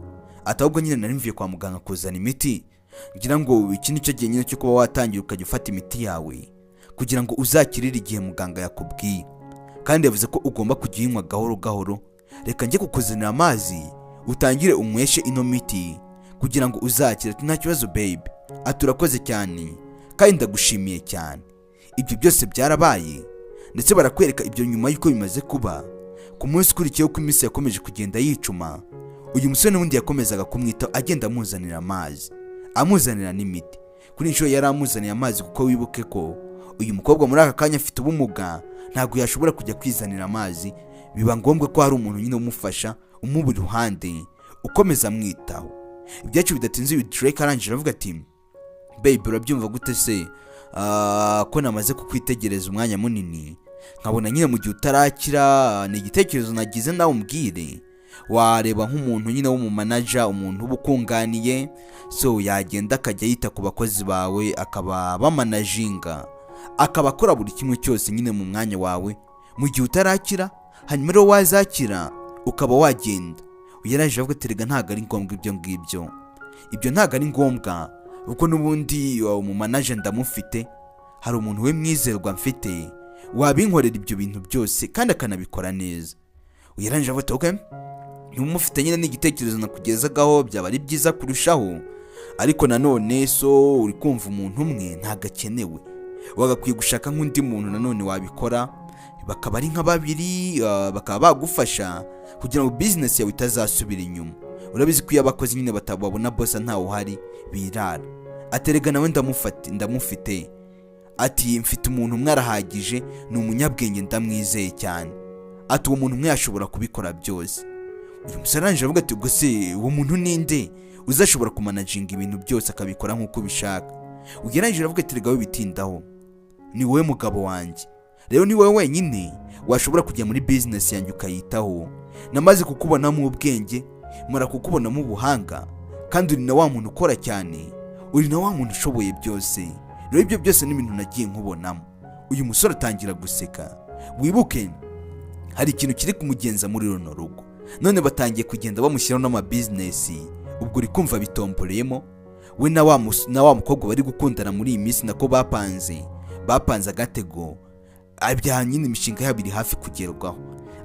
Speaker 1: Ati ahubwo nyine nari mvuye kwa muganga kuzana imiti, ngira ngo iki nicyo gihe nyine cyo kuba watangira ukajya ufata imiti yawe kugira ngo uzakirire igihe muganga yakubwiye, kandi yavuze ko ugomba kujya uyinywa gahoro gahoro. Reka njye kukuzanira amazi utangire unyweshe ino miti kugira ngo uzakire. Nta kibazo babe, aturakoze cyane kandi ndagushimiye cyane. Ibyo byose byarabaye ndetse barakwereka ibyo nyuma y'uko bimaze kuba. Ku munsi ukurikiyeho ko iminsi yakomeje kugenda yicuma, uyu musore n'ubundi yakomezaga kumwitaho, agenda amuzanira amazi, amuzanira n'imiti. Kuri inshuro yari amuzaniye amazi kuko wibuke ko uyu mukobwa muri aka kanya afite ubumuga, ntabwo yashobora kujya kwizanira amazi. Biba ngombwa ko hari umuntu nyine umufasha, umuba iruhande, ukomeza amwitaho. Ibyacu bidatinze uyu Drake arangije avuga ati babe, urabyumva gute se ko namaze kukwitegereza umwanya munini, nkabona nyine mu gihe utarakira, ni igitekerezo nagize nawe umbwire. Wareba nk'umuntu nyine w'umumanager, umuntu uba ukunganiye, so yagenda akajya yita ku bakozi bawe, akaba bamanajinga, akaba akora buri kimwe cyose nyine mu mwanya wawe mu gihe utarakira, hanyuma rero wazakira ukaba wagenda. Uyaraje avuga ati rega ntago ari ngombwa ibyo ngibyo, ibyo ntago ari ngombwa kuko n'ubundi umumanager ndamufite, hari umuntu we mwizerwa mfite wabinkorera ibyo bintu byose kandi akanabikora neza. Uyaranje avuga ati okay, umufite nyine n'igitekerezo nakugezagaho byaba ari byiza kurushaho, ariko nanone so uri kumva umuntu umwe ntago akenewe, wagakwiye gushaka nk'undi muntu nanone wabikora, bakaba ari nka babiri, bakaba bagufasha kugira ngo business yawe itazasubira inyuma. Urabizi ko iyo abakozi nyine batababona boss ntawe uhari birara. Aterega nawe ndamufite, ati mfite umuntu umwe arahagije, ni umunyabwenge ndamwizeye cyane, ati uwo muntu umwe yashobora kubikora byose. Uyu musore arangije avuga ati gose uwo muntu ninde uzashobora kumanaginga ibintu byose akabikora nk'uko bishaka? Ugeragije avuga ati rega bitindaho, ni wowe mugabo wanjye, rero ni wowe wenyine washobora kujya muri business yanjye ukayitaho. Namaze kukubonamo ubwenge, mara kukubonamo ubuhanga, kandi uri na wa muntu ukora cyane, uri na wa muntu ushoboye byose. Rero ibyo byose ni ibintu nagiye nkubonamo. Uyu musore atangira guseka. Wibuke hari ikintu kiri kumugenza muri runo rugo, none batangiye kugenda bamushyiraho n'ama business. Ubwo uri kumva bitomporeyemo, we na wa mukobwa bari gukundana muri iyi minsi nako bapanze agatego, abya nyine imishinga yabo iri hafi kugerwaho.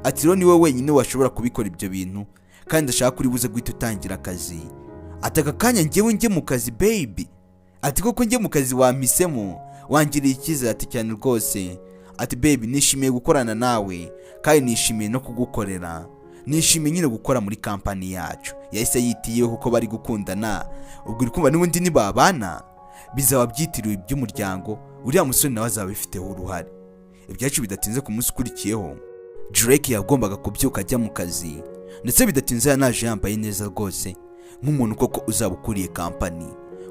Speaker 1: Ati rero ni wowe wenyine washobora kubikora ibyo bintu, kandi ashaka kuri buze guhita utangira akazi. Ati aka kanya njye mu kazi baby, ati koko njye mu kazi wampisemo, wangiriye icyizere. Ati cyane rwose, ati baby nishimiye gukorana nawe kandi nishimiye no kugukorera, nishimiye nyine gukora muri company yacu. Yahise yitiyeho kuko bari gukundana. Ubwo uri kumva n'ubundi nibabana bizaba byitiriwe iby'umuryango, uriya musore nawe azaba bifiteho uruhare. Ibyacu bidatinze ku munsi ukurikiyeho, Drake yagombaga kubyuka ajya mu kazi, ndetse bidatinze yanaje yambaye neza rwose nk'umuntu koko uzaba ukuriye company,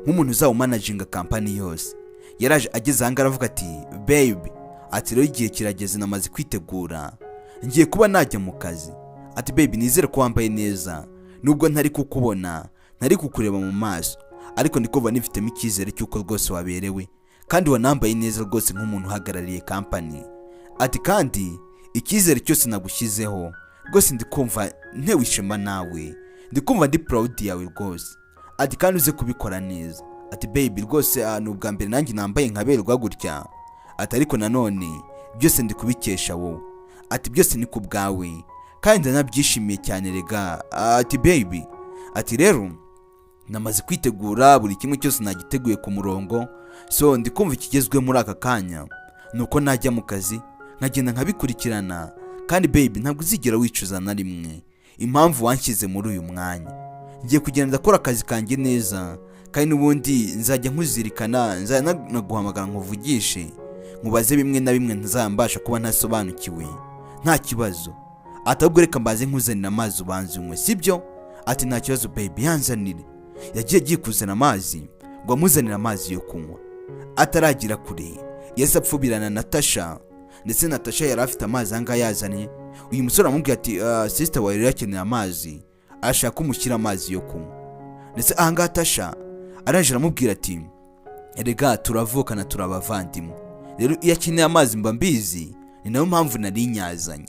Speaker 1: nk'umuntu uzaba managinga company yose. Yaraje ageze ahanga aravuga ati babe, ati rero igihe kirageze, namaze kwitegura, ngiye kuba najya mu kazi. Ati baby nizere ko wambaye neza, nubwo ntari kukubona, ntari kukureba mu maso, ariko ndikuva nifitemo icyizere cy'uko rwose waberewe kandi wanambaye neza rwose nk'umuntu uhagarariye company. Ati kandi icyizere cyose nagushyizeho rwose ndikumva ntewe ishema nawe, ndikumva ndi proud yawe rwose. Ati kandi uze kubikora neza. Ati baby rwose n'ubwa mbere nanjye nambaye nkaberwa gutya, ati ariko nanone byose ndi kubikesha wowe. Ati byose ni ku bwawe kandi nanabyishimiye cyane rega. Ati baby, ati rero namaze kwitegura, buri kimwe cyose nagiteguye ku murongo, so ndikumva ikigezwe muri aka kanya nuko najya mu kazi nkagenda nkabikurikirana, kandi baby ntabwo uzigera wicuza na rimwe impamvu wanshyize muri uyu mwanya. Ngiye kugenda ndakora akazi kanjye neza, kandi n'ubundi nzajya nkuzirikana, nzajya naguhamagara nkuvugishe, nkubaze bimwe na bimwe ntazambasha kuba ntasobanukiwe, nta kibazo. Ati ahubwo reka mbaze nkuzanira amazi ubanze unywe, sibyo? Ati nta kibazo baby, yanzanire. Yagiye kuzana amazi ngo amuzanire amazi yo kunywa. Ataragira kure yahise apfubirana na Natasha, ndetse Natasha yari afite amazi anga yazanye. Uyu musore amubwiye ati sister wawe rero akeneye amazi, arashaka kumushyira amazi yo kunywa. Ndetse ahanga Natasha araje aramubwira ati erega turavukana turabavandimwe, rero iyo akeneye amazi mba mbizi, ni nayo mpamvu nari nyazanye.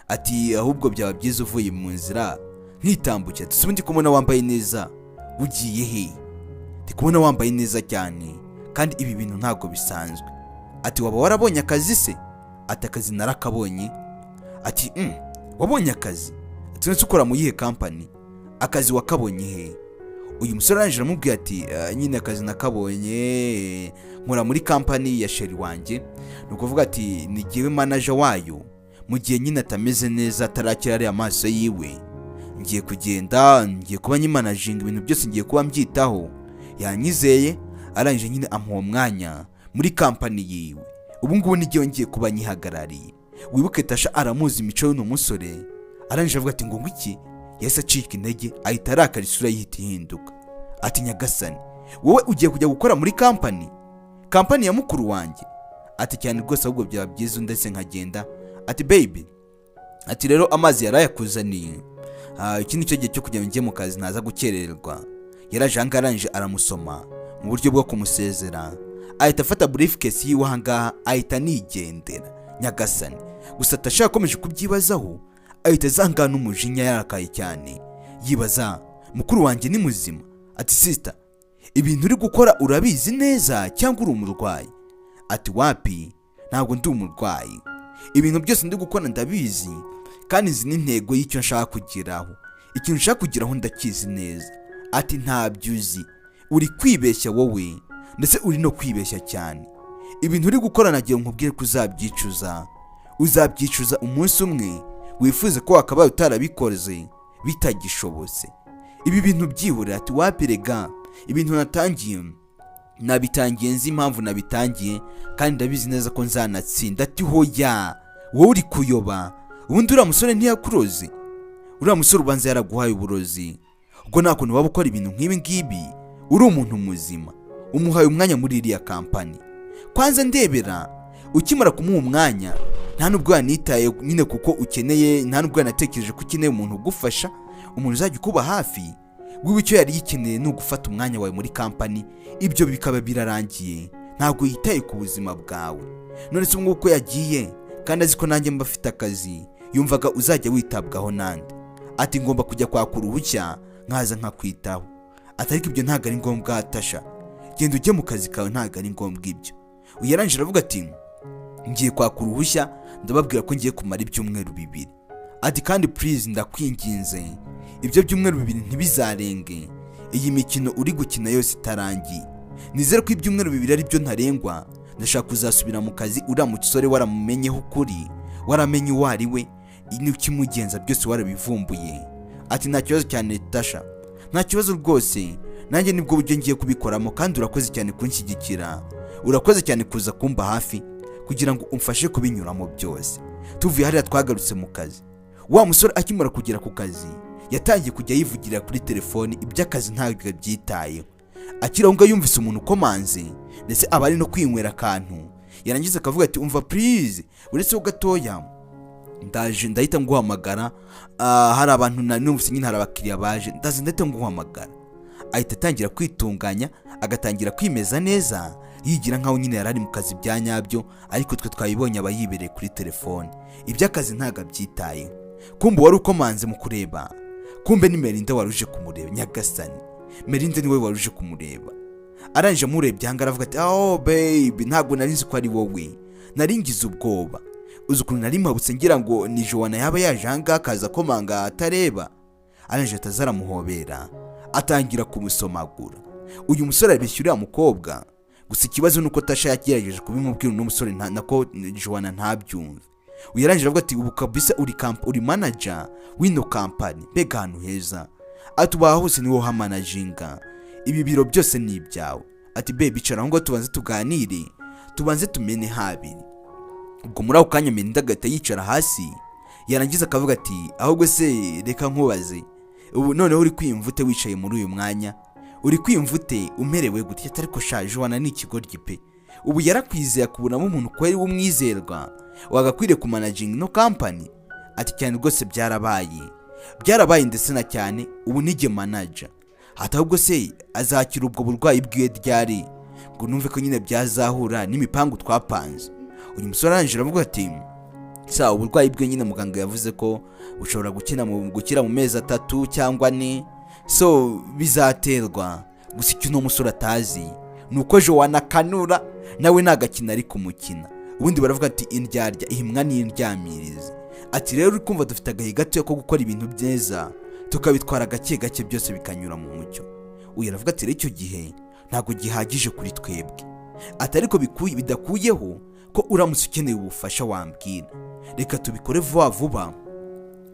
Speaker 1: Ati ahubwo byaba byiza uvuye mu nzira nkitambukira, tusubundi kumona wambaye neza, ugiye he? ndi kubona wambaye neza cyane kandi ibi bintu ntabwo bisanzwe. Ati waba warabonye akazi se? Ati akazi narakabonye. Ati wabonye akazi? Ati nese ukora mu yihe company? Akazi wakabonye he? Uyu musore arangije aramubwira ati nyine akazi nakabonye nkora muri company ya sheri wanjye. Nukuvuga ati nigiwe manager wayo mu gihe nyine atameze neza atarakira ari amaso yiwe. Ngiye kugenda ngiye kuba nyimanaging ibintu byose ngiye kuba mbyitaho. Yanyizeye arangije nyine amuha umwanya muri company yiwe. Ubu ngubu nigiye ngiye kuba nyihagarariye. Wibuke Tasha aramuzi imico y'uno musore. Arangije avuga ati ngo ngiki? Yahise acika intege ahita arakara isura yihita ihinduka. Ati nyagasani wowe ugiye kujya gukora muri company ya mukuru wanjye? Ati cyane rwose ahubwo byaba byiza ndetse nkagenda. Ati baby, ati rero amazi yarayakuzaniye. Iki nicyo gihe cyo kujya njye mu kazi naza gukererwa. Yaraje hanga arangije aramusoma mu buryo bwo kumusezera. Ahita afata briefcase yiwe hanga ahita nigendera. Nyagasani gusa Tasha akomeje kubyibazaho ahita zangana umujinya yarakaye cyane yibaza mukuru wanjye ni muzima. Ati sister, ibintu uri gukora urabizi neza cyangwa uri umurwayi? Ati wapi, ntabwo ndi umurwayi, ibintu byose ndi gukora ndabizi kandi izi ni intego y'icyo nshaka kugeraho. Ikintu nshaka kugeraho ndakizi neza. Ati ntabyo uzi, uri kwibeshya wowe ndetse uri no kwibeshya cyane. Ibintu uri gukora nagiye nkubwire ko uzabyicuza umunsi umwe wifuze ko wakabaye utarabikoze bitagishobotse. Ibi bintu byibura. Ati wapirega, ibintu nabitangiye nzi impamvu nabitangiye kandi ndabizi neza ko nzanatsinda. Ati hoya wowe uri kuyoba, ubundi uriya musore ntiyakuroze? Uriya musore ubanza yaraguhaye uburozi. Ubwo nta kuntu waba ukora ibintu nk'ibi ngibi uri umuntu muzima. Umuhaye umwanya muri iriya company. Kwanza ndebera ukimara kumuha umwanya nta nubwo yanitaye nyine kuko ukeneye, nta nubwo yanatekereje ko ukeneye umuntu ugufasha, umuntu uzajya kuba hafi. Wiwe icyo yari yikeneye ni ugufata umwanya wawe muri company. Ibyo bikaba birarangiye, ntabwo yitaye ku buzima bwawe. None se nguko yagiye kandi azi ko nanjye mbafite akazi, yumvaga uzajya witabwaho nande. Ati ngomba kujya kwaka uruhushya nkaza nkakwitaho. Atariko ibyo ntabwo ari ngombwa Tasha, genda ujye mu kazi kawe, ntabwo ari ngombwa ibyo. Uyarangije aravuga ati ngiye kwaka uruhushya ndababwira ko ngiye kumara ibyumweru 2. Ati kandi please ndakwinginze ibyo byumweru 2 ntibizarenge iyi mikino uri gukina yose itarangiye. Nizere ko ibyumweru 2 ari byo ntarengwa. Ndashaka kuzasubira mu kazi uriya musore waramumenyeho ukuri, waramenye uwo ari we, n'ikimugenza byose warabivumbuye. Ati nta kibazo cyane Tasha, nta kibazo rwose, nanjye nibwo buryo ngiye kubikoramo kandi urakoze cyane kunshyigikira. Urakoze cyane kuza kumba hafi kugira ngo umfashe kubinyuramo byose. Tuvuye hariya twagarutse mu kazi. Wa musore akimara kugera ku kazi yatangiye kujya yivugira kuri telefoni, iby'akazi ntabwo byitayeho. Akirahunga yumvise umuntu ukomanze ndetse abari no kwinywera akantu. Yarangiza akavuga ati umva please uretse ho gatoya ndaje ndahita nguhamagara. Hari abantu numvise nyine hari abakiriya baje, ndaze ndahita nguhamagara. Ahita atangira kwitunganya agatangira kwimeza neza yigira nkaho nyine yarari mu kazi bya nyabyo, ariko twe twayibonye abayibereye kuri telefone. Iby'akazi ntago byitayeho. Kumbe wari ukomanze mu kureba, kumbe ni Melinda waruje kumureba. Nyagasani, Melinda niwe waruje kumureba. Arangije murebye hanga aravuga ati oh baby, ntago narinzi ko ari wowe, naringize ubwoba. Uzi ukuntu nari mpabutse ngira ngo ni Joana yaba yaje hanga akaza komanga atareba. Arangije atazaramuhobera atangira kumusomagura. Uyu musore abishyura mukobwa, gusa ikibazo nuko Tasha yakirageje kubimubwira n'umusore nako Joana ntabyumve. Uyarangije avuga ati ubu kabisa uri manager w'ino company, mbega ahantu heza. Ati ubaha hose niwo hamanaginga, ibi biro byose ni ibyawe. Ati baby icara ngo tubanze tuganire, tubanze tumene habiri. Ubwo muri ako kanya Melinda agahita yicara hasi. Yarangiza akavuga ati ahubwo se reka nkubaze, ubu noneho uri kwiyumvute wicaye muri uyu mwanya, uri kwiyumvute umerewe gutya? Ariko sha Joana ni ikigoryi pe, ubu yarakwizeye kubonamo umuntu kweri w'umwizerwa wagakwiriye ku managing no company. Ati cyane rwose byarabaye ndetse na cyane ubu nige manager. Hata ahubwo se azakira ubwo burwayi bwiwe ryari ngo numve ko nyine byazahura n'imipangu twapanze. Uyu musore arangije aravuga ati sa uburwayi bwe nyine muganga yavuze ko ushobora gukira mu mezi 3 cyangwa 4, so bizaterwa gusa icyo uno musore atazi ni uko Joana kanura nawe nagakina ari kumukina. Ubundi baravuga ati indyarya ihimwa n'indyamirizi. Ati rero uri kumva dufite agahe gato ko gukora ibintu byiza tukabitwara gake gake byose bikanyura mu mucyo. Uyu aravuga ati icyo gihe ntago gihagije kuri twebwe. Ati ariko bidakuyeho ko uramutse ukeneye ubufasha wambwira, reka tubikore vuba vuba,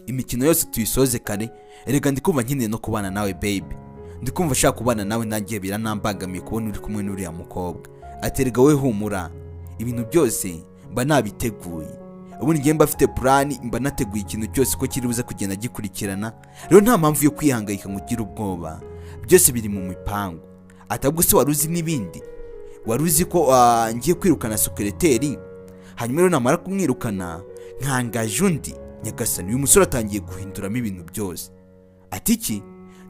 Speaker 1: imikino yose tuyisoze kare. Erega ndikumva nkeneye no kubana nawe baby, ndikumva shaka kubana nawe, nangiye biranambangamiye kubona uri kumwe n'uriya mukobwa. Ati erega we humura, ibintu byose mba nabiteguye. Ubundi ngiye mba afite plan, mba nateguye ikintu cyose ko kiri buze kugenda gikurikirana. Rero nta mpamvu yo kwihangayika ngo ugire ubwoba, byose biri mu mipango. Atabwo se waruzi n'ibindi, waruzi ko ngiye kwirukana secretary, hanyuma rero namara kumwirukana nkangaje undi. Nyagasani, uyu musore atangiye guhinduramo ibintu byose. Ati iki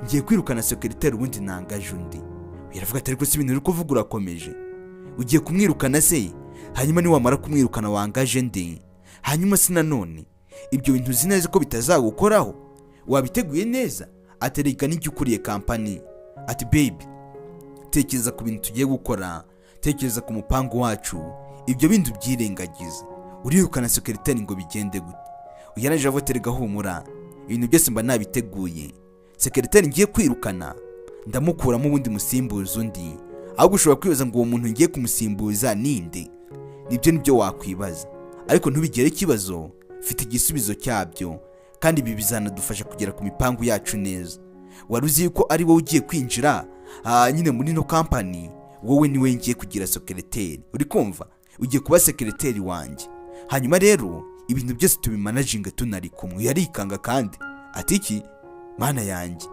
Speaker 1: ngiye kwirukana secretary ubundi nangaje undi? Yaravuga ati ariko si ibintu uri kuvuga urakomeje, ugiye kumwirukana se, hanyuma ni wamara kumwirukana wangaje ndi? Hanyuma si nanone ibyo bintu uzi neza ko bitazagukoraho, wabiteguye neza? Aterega n'icyo ukuriye company. Ati baby, tekereza ku bintu tugiye gukora, tekereza ku mupango wacu, ibyo bintu byirengagize. Urirukana secretary ngo bigende gute? Uyaranje avoterega humura, ibintu byose mba nabiteguye. Secretary ngiye kwirukana ndamukuramo ubundi musimbuza undi. Ahubwo ushobora kwibaza ngo uwo muntu ngiye kumusimbuza ninde? Nibyo wakwibaza, ariko ntubigere ikibazo, mfite igisubizo cyabyo, kandi ibi bizanadufasha kugera ku mipango yacu neza. Waruzi yuko ari wowe ugiye kwinjira nyine muri no company, wowe niwe ngiye kugira secretary. Uri kumva, ugiye kuba secretary wanjye, hanyuma rero ibintu byose tubimanaginga tunari kumwe. Yarikanga kandi ati iki mana yanjye,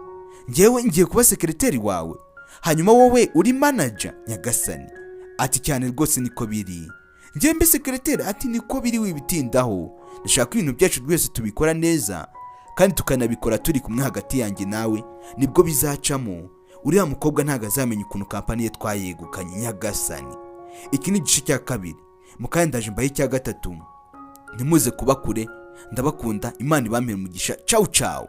Speaker 1: ngewe ngiye kuba secretary wawe, hanyuma wowe uri manager? Nyagasani, ati cyane rwose niko biri, ngiye mbe secretary? Ati niko biri, wibitindaho, ndashaka ibintu byacu byose tubikora neza kandi tukanabikora turi kumwe hagati yanjye nawe, nibwo bizacamo. Uriya mukobwa ntago azamenya ukuntu company ye twayegukanye. Nyagasani, iki ni igice cya kabiri, mukandaje mbaye cya gatatu. Ntimuze kuba kure, ndabakunda, Imana ibampe umugisha. Ciao ciao.